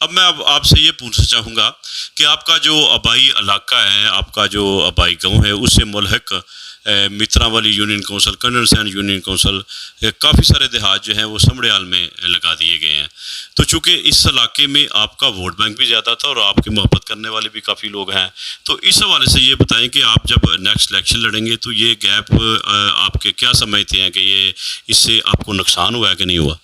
اب میں آپ سے یہ پوچھنا چاہوں گا کہ آپ کا جو آبائی علاقہ ہے، آپ کا جو آبائی گاؤں ہے، اس سے ملحق مترا والی یونین کونسل، کنڈن سینڈ یونین کونسل، کافی سارے دیہات جو ہیں وہ سمڑیال میں لگا دیے گئے ہیں. تو چونکہ اس علاقے میں آپ کا ووٹ بینک بھی زیادہ تھا اور آپ کی محبت کرنے والے بھی کافی لوگ ہیں، تو اس حوالے سے یہ بتائیں کہ آپ جب نیکسٹ الیکشن لڑیں گے تو یہ گیپ آپ کے کیا سمجھتے ہیں کہ یہ اس سے آپ کو نقصان ہوا ہے کہ نہیں ہوا؟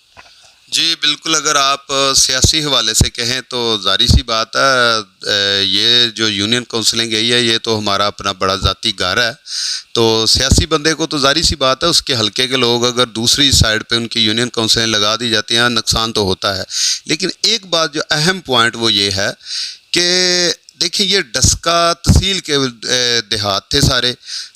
جی بالکل، اگر آپ سیاسی حوالے سے کہیں تو ظاہر سی بات ہے، یہ جو یونین کونسلنگ ہے یہ تو ہمارا اپنا بڑا ذاتی گھر ہے. تو سیاسی بندے کو تو ظاہر سی بات ہے اس کے حلقے کے لوگ اگر دوسری سائڈ پہ ان کی یونین کونسلیں لگا دی جاتی ہیں نقصان تو ہوتا ہے. لیکن ایک بات جو اہم پوائنٹ وہ یہ ہے کہ دیکھیں یہ ڈسکا تحصیل کے دیہات تھے سارے،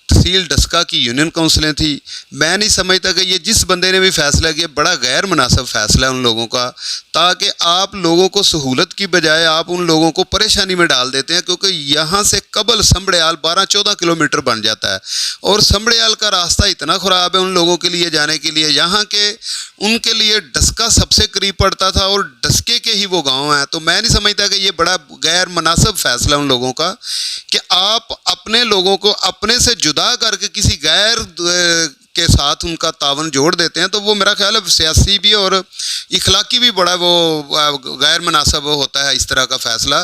تحصیل ڈسکا کی یونین کونسلیں تھی. میں نہیں سمجھتا کہ یہ جس بندے نے بھی فیصلہ کیا بڑا غیر مناسب فیصلہ ہے ان لوگوں کا، تاکہ آپ لوگوں کو سہولت کی بجائے آپ ان لوگوں کو پریشانی میں ڈال دیتے ہیں. کیونکہ یہاں سے قبل سمڑیال 12-14 کلومیٹر بن جاتا ہے اور سمڑیال کا راستہ اتنا خراب ہے ان لوگوں کے لیے جانے کے لیے، یہاں کے ان کے لیے ڈسکا سب سے قریب پڑتا تھا اور ڈسکے کے ہی وہ گاؤں ہیں. تو میں نہیں سمجھتا کہ یہ بڑا غیر مناسب فیصلہ ان لوگوں کا کہ آپ اپنے لوگوں کو اپنے سے جدا کر کے کسی غیر کے ساتھ ان کا تعاون جوڑ دیتے ہیں. تو وہ میرا خیال ہے سیاسی بھی اور اخلاقی بھی بڑا وہ غیر مناسب ہوتا ہے اس طرح کا فیصلہ.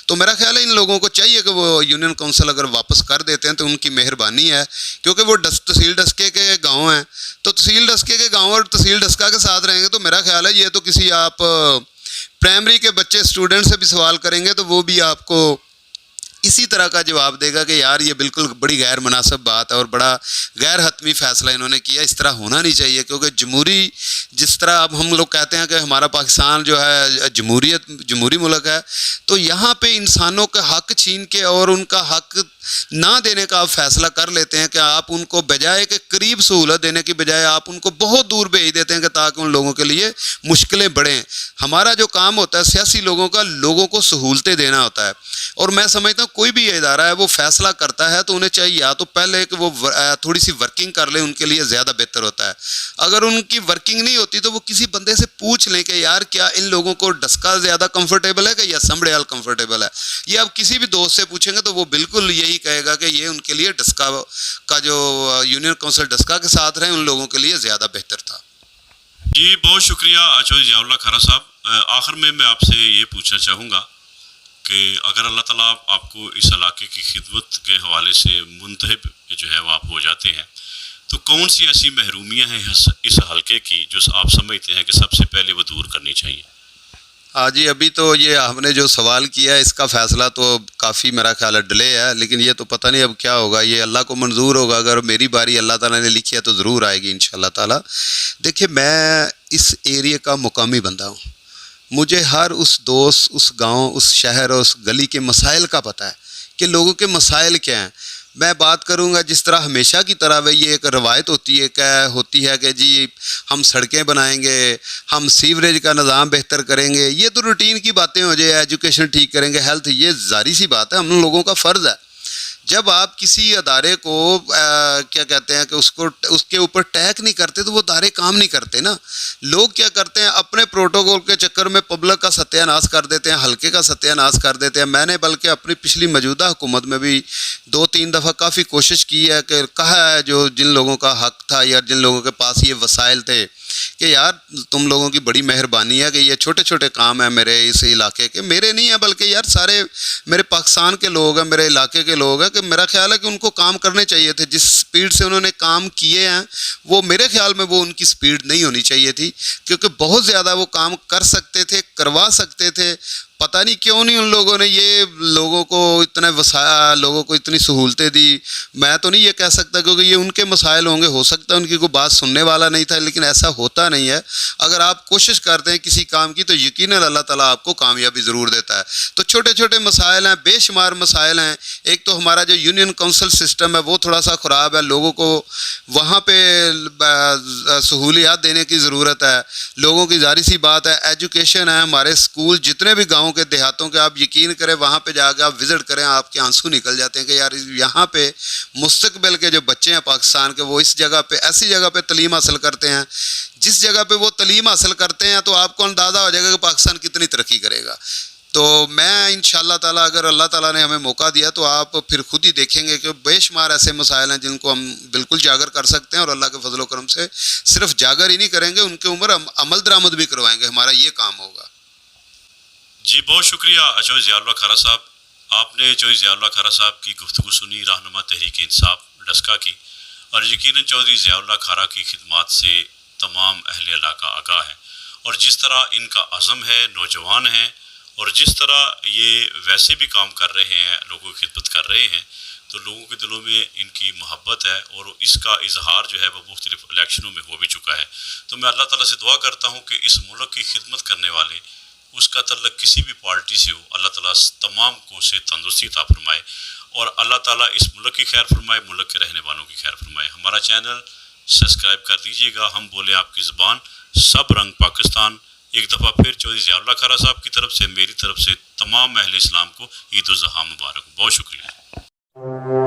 تو میرا خیال ہے ان لوگوں کو چاہیے کہ وہ یونین کونسل اگر واپس کر دیتے ہیں تو ان کی مہربانی ہے، کیونکہ وہ تحصیل ڈسکے کے گاؤں ہیں. تو تحصیل ڈسکے کے گاؤں اور تحصیل ڈسکا کے ساتھ رہیں گے تو میرا خیال ہے یہ تو کسی آپ پرائمری کے بچے اسٹوڈنٹ سے بھی سوال کریں گے تو وہ بھی آپ کو اسی طرح کا جواب دے گا کہ یار یہ بالکل بڑی غیر مناسب بات ہے اور بڑا غیر حتمی فیصلہ انہوں نے کیا، اس طرح ہونا نہیں چاہیے. کیونکہ جمہوری جس طرح اب ہم لوگ کہتے ہیں کہ ہمارا پاکستان جو ہے جمہوری ملک ہے، تو یہاں پہ انسانوں کا حق چھین کے اور ان کا حق نہ دینے کا آپ فیصلہ کر لیتے ہیں کہ آپ ان کو بجائے کہ قریب سہولت دینے کی بجائے آپ ان کو بہت دور بھیج دیتے ہیں کہ تاکہ ان لوگوں کے لیے مشکلیں بڑھیں. ہمارا جو کام ہوتا ہے سیاسی لوگوں کا لوگوں کو سہولتیں دینا ہوتا ہے. اور میں سمجھتا ہوں کوئی بھی ادارہ ہے وہ فیصلہ کرتا ہے تو انہیں چاہیے یا تو پہلے کہ وہ تھوڑی سی ورکنگ کر لیں، ان کے لیے زیادہ بہتر ہوتا ہے. اگر ان کی ورکنگ نہیں ہوتی تو وہ کسی بندے سے پوچھ لیں کہ یار کیا ان لوگوں کو ڈسکا زیادہ کمفرٹیبل ہے کہ یا سمڑیال کمفرٹیبل ہے. یہ آپ کسی بھی دوست سے پوچھیں گے تو وہ بالکل یہی کہے گا کہ یہ ان کے لیے ڈسکا کا جو یونین کونسل ڈسکا کے ساتھ رہے ان لوگوں کے لیے زیادہ بہتر تھا. جی بہت شکریہ چودھری ضیاء اللہ کھارا صاحب. آخر میں آپ سے یہ پوچھنا چاہوں گا کہ اگر اللہ تعالیٰ آپ کو اس علاقے کی خدمت کے حوالے سے منتخب جو ہے وہ آپ ہو جاتے ہیں تو کون سی ایسی محرومیاں ہیں اس حلقے کی جو آپ سمجھتے ہیں کہ سب سے پہلے وہ دور کرنی چاہیے؟ ہاں جی، ابھی تو یہ ہم نے جو سوال کیا ہے اس کا فیصلہ تو کافی میرا خیال ہے ڈلے ہے، لیکن یہ تو پتہ نہیں اب کیا ہوگا، یہ اللہ کو منظور ہوگا. اگر میری باری اللہ تعالیٰ نے لکھی ہے تو ضرور آئے گی انشاءاللہ تعالیٰ. دیکھیں میں اس ایریے کا مقامی بندہ ہوں، مجھے ہر اس دوست، اس گاؤں، اس شہر اور اس گلی کے مسائل کا پتہ ہے کہ لوگوں کے مسائل کیا ہیں. میں بات کروں گا جس طرح ہمیشہ کی طرح یہ ایک روایت ہوتی ہے کہ جی ہم سڑکیں بنائیں گے، ہم سیوریج کا نظام بہتر کریں گے، یہ تو روٹین کی باتیں ہو جائے، ایجوکیشن ٹھیک کریں گے، ہیلتھ، یہ ظاہری سی بات ہے ہم لوگوں کا فرض ہے. جب آپ کسی ادارے کو کیا کہتے ہیں کہ اس کے اوپر ٹیک نہیں کرتے تو وہ ادارے کام نہیں کرتے نا. لوگ کیا کرتے ہیں اپنے پروٹوکول کے چکر میں پبلک کا ستیہ ناش کر دیتے ہیں، حلقے کا ستیہ ناش کر دیتے ہیں. میں نے بلکہ اپنی پچھلی موجودہ حکومت میں بھی 2-3 دفعہ کافی کوشش کی ہے کہ کہا ہے جو جن لوگوں کا حق تھا یا جن لوگوں کے پاس یہ وسائل تھے کہ یار تم لوگوں کی بڑی مہربانی ہے کہ یہ چھوٹے چھوٹے کام ہیں میرے اس علاقے کے، میرے نہیں ہیں بلکہ یار سارے میرے پاکستان کے لوگ ہیں، میرے علاقے کے لوگ ہیں، کہ میرا خیال ہے کہ ان کو کام کرنے چاہیے تھے. جس سپیڈ سے انہوں نے کام کیے ہیں وہ میرے خیال میں وہ ان کی سپیڈ نہیں ہونی چاہیے تھی، کیونکہ بہت زیادہ وہ کام کر سکتے تھے، کروا سکتے تھے. پتہ نہیں کیوں نہیں ان لوگوں نے یہ لوگوں کو اتنے لوگوں کو اتنی سہولتیں دی. میں تو نہیں یہ کہہ سکتا کیونکہ یہ ان کے مسائل ہوں گے، ہو سکتا ہے ان کی کوئی بات سننے والا نہیں تھا، لیکن ایسا ہوتا نہیں ہے. اگر آپ کوشش کرتے ہیں کسی کام کی تو یقیناً اللہ تعالیٰ آپ کو کامیابی ضرور دیتا ہے. تو چھوٹے چھوٹے مسائل ہیں، بے شمار مسائل ہیں. ایک تو ہمارا جو یونین کونسل سسٹم ہے وہ تھوڑا سا خراب ہے، لوگوں کو وہاں پہ سہولیات دینے کی ضرورت ہے. لوگوں کی ظاہری سی بات ہے ایجوکیشن ہے، ہمارے اسکول جتنے بھی گاؤں گاؤں کے دیہاتوں کے آپ یقین کریں وہاں پہ جا کے آپ وزٹ کریں آپ کے آنسو نکل جاتے ہیں کہ یار یہاں پہ مستقبل کے جو بچے ہیں پاکستان کے وہ اس جگہ پہ ایسی جگہ پہ تعلیم حاصل کرتے ہیں جس جگہ پہ وہ تعلیم حاصل کرتے ہیں تو آپ کو اندازہ ہو جائے گا کہ پاکستان کتنی ترقی کرے گا. تو میں انشاءاللہ تعالیٰ اگر اللہ تعالیٰ نے ہمیں موقع دیا تو آپ پھر خود ہی دیکھیں گے کہ بے شمار ایسے مسائل ہیں جن کو ہم بالکل جاگر کر سکتے ہیں اور اللہ کے فضل و کرم سے صرف جاگر ہی نہیں کریں گے ان کے اوپر عمل درآمد بھی کروائیں گے. ہمارا یہ کام ہوگا. جی بہت شکریہ چودھری ضیاء اللہ کھارا صاحب. آپ نے چودھری ضیاء اللہ کھارا صاحب کی گفتگو سنی, رہنما تحریک انصاف ڈسکا کی, اور یقیناً چودھری ضیاء اللہ کھارا کی خدمات سے تمام اہل علاقہ آگاہ ہے, اور جس طرح ان کا عزم ہے, نوجوان ہیں, اور جس طرح یہ ویسے بھی کام کر رہے ہیں, لوگوں کی خدمت کر رہے ہیں, تو لوگوں کے دلوں میں ان کی محبت ہے اور اس کا اظہار جو ہے وہ مختلف الیکشنوں میں ہو بھی چکا ہے. تو میں اللہ تعالیٰ سے دعا کرتا ہوں کہ اس ملک کی خدمت کرنے والے, اس کا تعلق کسی بھی پارٹی سے ہو, اللہ تعالیٰ تمام کو اسے تندرستی عطا فرمائے, اور اللہ تعالیٰ اس ملک کی خیر فرمائے, ملک کے رہنے والوں کی خیر فرمائے. ہمارا چینل سبسکرائب کر دیجیے گا. ہم بولے آپ کی زبان, سب رنگ پاکستان. ایک دفعہ پھر چودھری ضیاء اللہ کھارا صاحب کی طرف سے, میری طرف سے تمام اہل اسلام کو عید الاضحیٰ مبارک. بہت شکریہ.